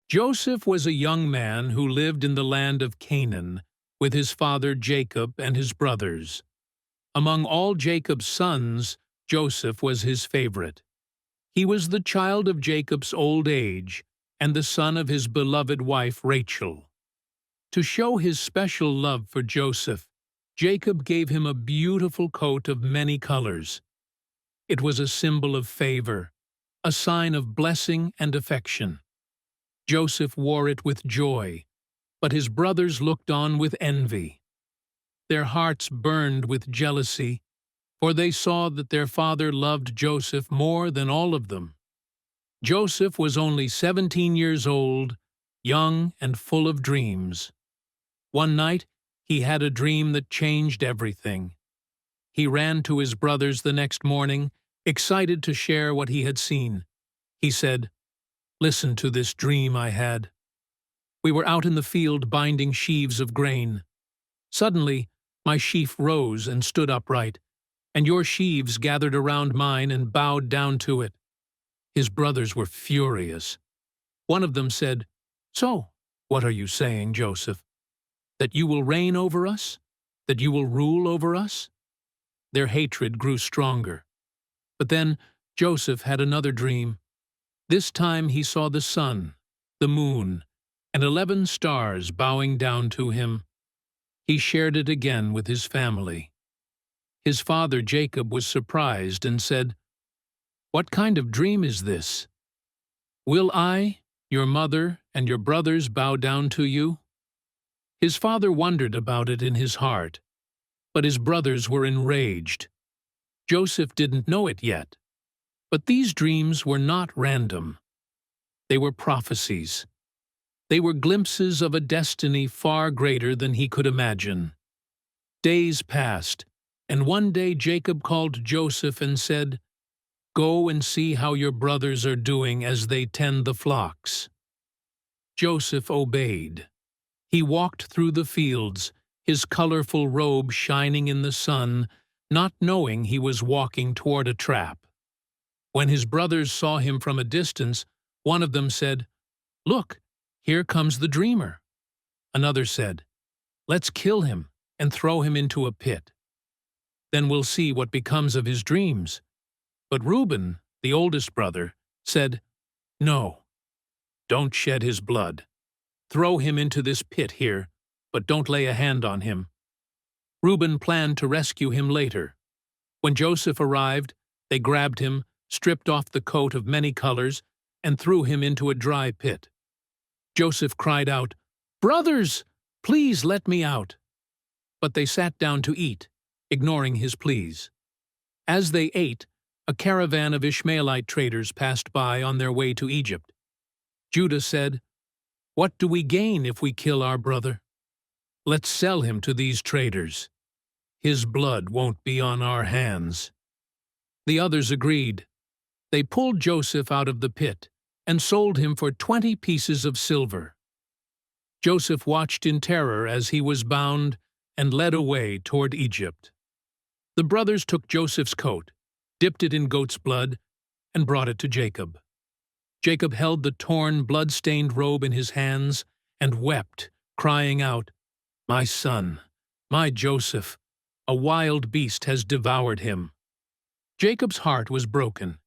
Joseph was a young man who lived in the land of Canaan with his father Jacob and his brothers. Among all Jacob's sons, Joseph was his favorite. He was the child of Jacob's old age and the son of his beloved wife Rachel. To show his special love for Joseph, Jacob gave him a beautiful coat of many colors. It was a symbol of favor, a sign of blessing and affection. Joseph wore it with joy, but his brothers looked on with envy. Their hearts burned with jealousy, for they saw that their father loved Joseph more than all of them. Joseph was only 17 years old, young and full of dreams. One night, he had a dream that changed everything. He ran to his brothers the next morning, excited to share what he had seen. He said, "Listen to this dream I had. We were out in the field binding sheaves of grain. Suddenly, my sheaf rose and stood upright, and your sheaves gathered around mine and bowed down to it." His brothers were furious. One of them said, "So, what are you saying, Joseph? That you will reign over us? That you will rule over us?" Their hatred grew stronger. But then Joseph had another dream. This time he saw the sun, the moon, and 11 stars bowing down to him. He shared it again with his family. His father Jacob was surprised and said, "What kind of dream is this? Will I, your mother, and your brothers bow down to you?" His father wondered about it in his heart, but his brothers were enraged. Joseph didn't know it yet, but these dreams were not random. They were prophecies. They were glimpses of a destiny far greater than he could imagine. Days passed, and one day Jacob called Joseph and said, "Go and see how your brothers are doing as they tend the flocks." Joseph obeyed. He walked through the fields, his colorful robe shining in the sun, not knowing he was walking toward a trap. When his brothers saw him from a distance, one of them said, "Look, here comes the dreamer." Another said, "Let's kill him and throw him into a pit. Then we'll see what becomes of his dreams." But Reuben, the oldest brother, said, "No, don't shed his blood. Throw him into this pit here, but don't lay a hand on him." Reuben planned to rescue him later. When Joseph arrived, they grabbed him, stripped off the coat of many colors, and threw him into a dry pit. Joseph cried out, "Brothers, please let me out." But they sat down to eat, ignoring his pleas. As they ate, a caravan of Ishmaelite traders passed by on their way to Egypt. Judah said, "What do we gain if we kill our brother? Let's sell him to these traders. His blood won't be on our hands." The others agreed. They pulled Joseph out of the pit and sold him for 20 pieces of silver. Joseph watched in terror as he was bound and led away toward Egypt. The brothers took Joseph's coat, dipped it in goat's blood, and brought it to Jacob. Jacob held the torn, blood-stained robe in his hands and wept, crying out, "My son, my Joseph, a wild beast has devoured him." Jacob's heart was broken.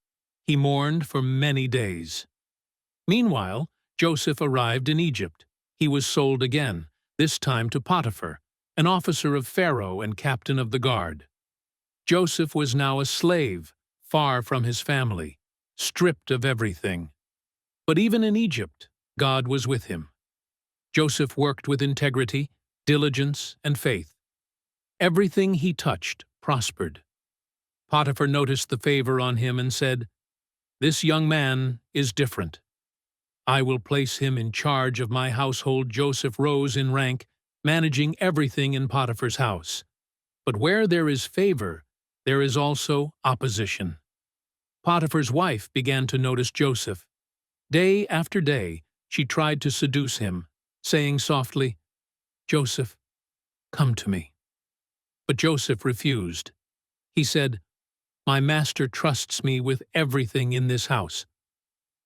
He mourned for many days. Meanwhile, Joseph arrived in Egypt. He was sold again, this time to Potiphar, an officer of Pharaoh and captain of the guard. Joseph was now a slave, far from his family, stripped of everything. But even in Egypt, God was with him. Joseph worked with integrity, diligence, and faith. Everything he touched prospered. Potiphar noticed the favor on him and said, "This young man is different. I will place him in charge of my household." Joseph rose in rank, managing everything in Potiphar's house. But where there is favor, there is also opposition. Potiphar's wife began to notice Joseph. Day after day, she tried to seduce him, saying softly, "Joseph, come to me." But Joseph refused. He said, "My master trusts me with everything in this house.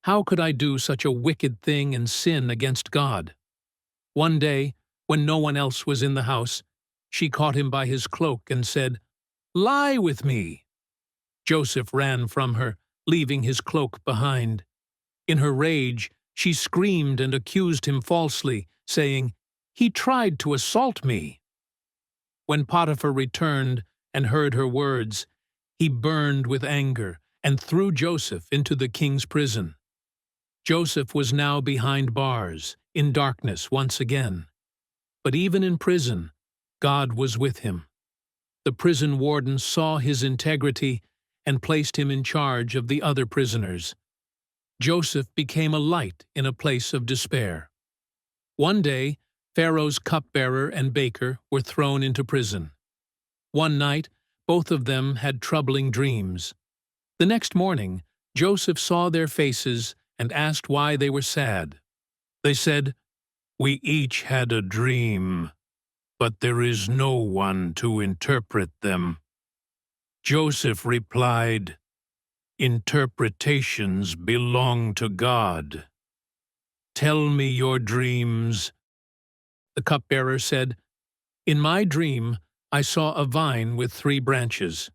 How could I do such a wicked thing and sin against God? One day, when no one else was in the house, she caught him by his cloak and said, "Lie with me." Joseph ran from her, leaving his cloak behind. In her rage, she screamed and accused him falsely, saying, "He tried to assault me." When Potiphar returned and heard her words, he burned with anger and threw Joseph into the king's prison. Joseph was now behind bars, in darkness once again. But even in prison, God was with him. The prison warden saw his integrity and placed him in charge of the other prisoners. Joseph became a light in a place of despair. One day, Pharaoh's cupbearer and baker were thrown into prison. One night, both of them had troubling dreams. The next morning, Joseph saw their faces and asked why they were sad. They said, "We each had a dream, but there is no one to interpret them." Joseph replied, "Interpretations belong to God. Tell me your dreams." The cupbearer said, "In my dream, I saw a vine with 3 branches.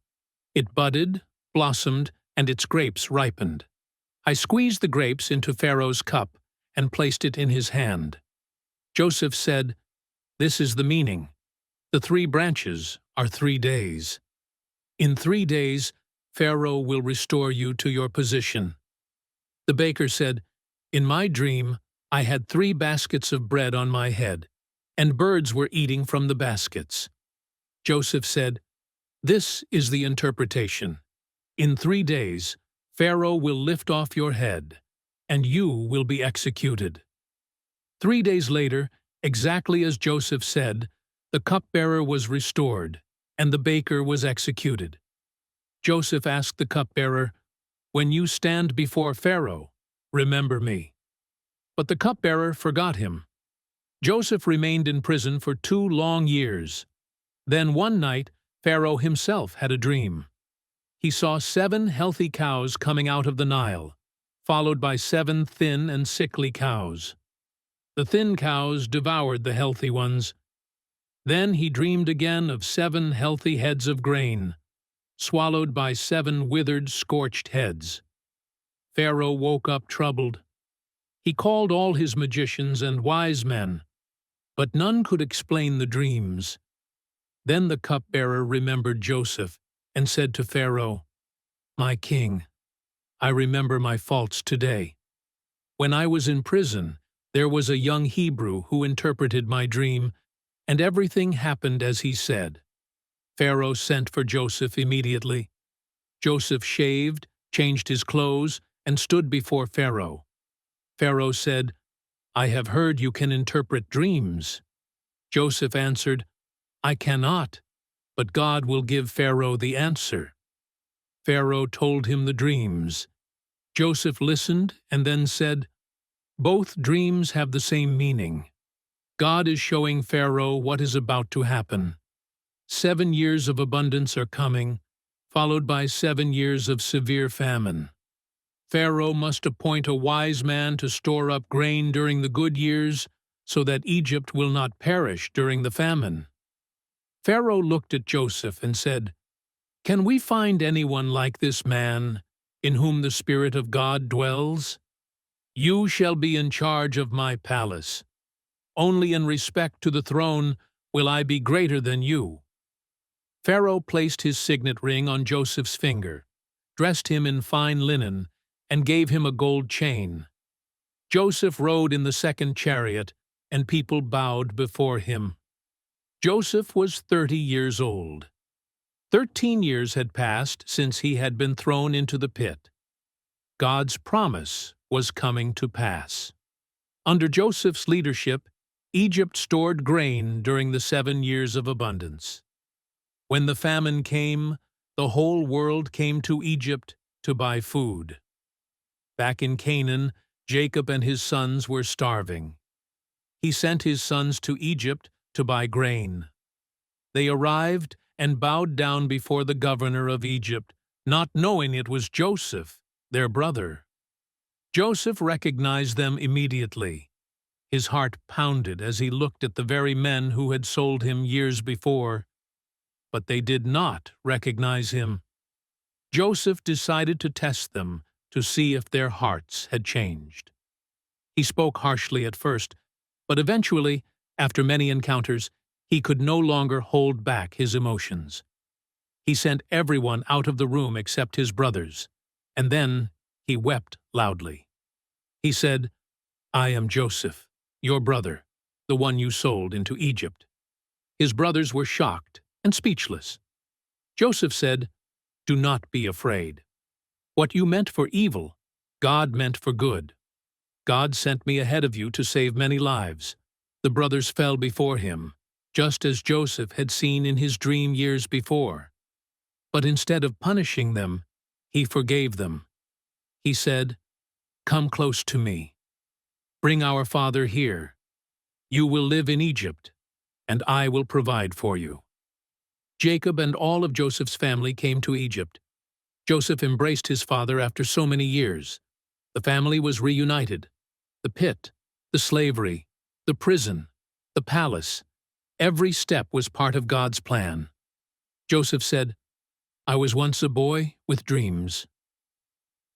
It budded, blossomed, and its grapes ripened. I squeezed the grapes into Pharaoh's cup and placed it in his hand." Joseph said, "This is the meaning. The 3 branches are 3 days. In 3 days, Pharaoh will restore you to your position." The baker said, "In my dream, I had 3 baskets of bread on my head, and birds were eating from the baskets." Joseph said, "This is the interpretation. In 3 days, Pharaoh will lift off your head, and you will be executed." 3 days later, exactly as Joseph said, the cupbearer was restored, and the baker was executed. Joseph asked the cupbearer, "When you stand before Pharaoh, remember me." But the cupbearer forgot him. Joseph remained in prison for 2 long years. Then one night, Pharaoh himself had a dream. He saw 7 healthy cows coming out of the Nile, followed by 7 thin and sickly cows. The thin cows devoured the healthy ones. Then he dreamed again of 7 healthy heads of grain, swallowed by 7 withered, scorched heads. Pharaoh woke up troubled. He called all his magicians and wise men, but none could explain the dreams. Then the cupbearer remembered Joseph and said to Pharaoh, "My king, I remember my faults today. When I was in prison, there was a young Hebrew who interpreted my dream, and everything happened as he said." Pharaoh sent for Joseph immediately. Joseph shaved, changed his clothes, and stood before Pharaoh. Pharaoh said, "I have heard you can interpret dreams." Joseph answered, "I cannot, but God will give Pharaoh the answer." Pharaoh told him the dreams. Joseph listened and then said, "Both dreams have the same meaning. God is showing Pharaoh what is about to happen. 7 years of abundance are coming, followed by 7 years of severe famine. Pharaoh must appoint a wise man to store up grain during the good years, so that Egypt will not perish during the famine." Pharaoh looked at Joseph and said, "Can we find anyone like this man, in whom the Spirit of God dwells? You shall be in charge of my palace. Only in respect to the throne will I be greater than you." Pharaoh placed his signet ring on Joseph's finger, dressed him in fine linen, and gave him a gold chain. Joseph rode in the 2nd chariot, and people bowed before him. Joseph was 30 years old. 13 years had passed since he had been thrown into the pit. God's promise was coming to pass. Under Joseph's leadership, Egypt stored grain during the 7 years of abundance. When the famine came, the whole world came to Egypt to buy food. Back in Canaan, Jacob and his sons were starving. He sent his sons to Egypt to buy grain. They arrived and bowed down before the governor of Egypt, not knowing it was Joseph, their brother. Joseph recognized them immediately. His heart pounded as he looked at the very men who had sold him years before, but they did not recognize him. Joseph decided to test them to see if their hearts had changed. He spoke harshly at first, but eventually, after many encounters, he could no longer hold back his emotions. He sent everyone out of the room except his brothers, and then he wept loudly. He said, "I am Joseph, your brother, the one you sold into Egypt." His brothers were shocked and speechless. Joseph said, "Do not be afraid. What you meant for evil, God meant for good. God sent me ahead of you to save many lives." The brothers fell before him, just as Joseph had seen in his dream years before. But instead of punishing them, he forgave them. He said, "Come close to me. Bring our father here. You will live in Egypt, and I will provide for you." Jacob and all of Joseph's family came to Egypt. Joseph embraced his father after so many years. The family was reunited. The pit, the slavery, the prison, the palace, every step was part of God's plan. Joseph said, "I was once a boy with dreams.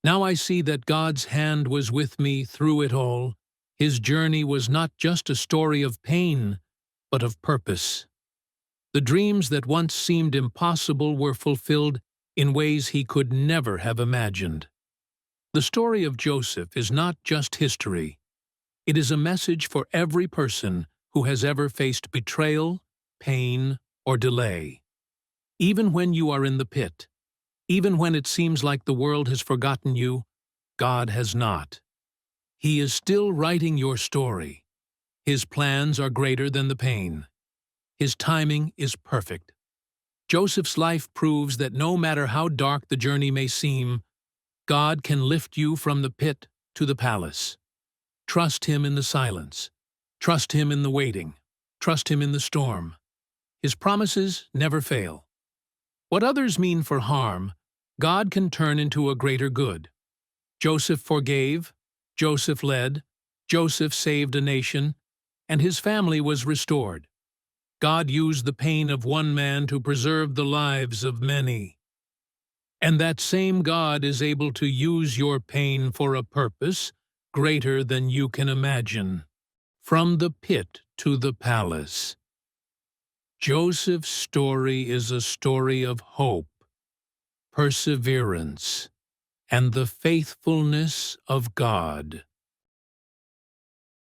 Now I see that God's hand was with me through it all. His journey was not just a story of pain, but of purpose. The dreams that once seemed impossible were fulfilled in ways he could never have imagined." The story of Joseph is not just history. It is a message for every person who has ever faced betrayal, pain, or delay. Even when you are in the pit, even when it seems like the world has forgotten you, God has not. He is still writing your story. His plans are greater than the pain. His timing is perfect. Joseph's life proves that no matter how dark the journey may seem, God can lift you from the pit to the palace. Trust Him in the silence. Trust Him in the waiting. Trust Him in the storm. His promises never fail. What others mean for harm, God can turn into a greater good. Joseph forgave, Joseph led, Joseph saved a nation, and his family was restored. God used the pain of one man to preserve the lives of many. And that same God is able to use your pain for a purpose greater than you can imagine. From the pit to the palace. Joseph's story is a story of hope, perseverance, and the faithfulness of God.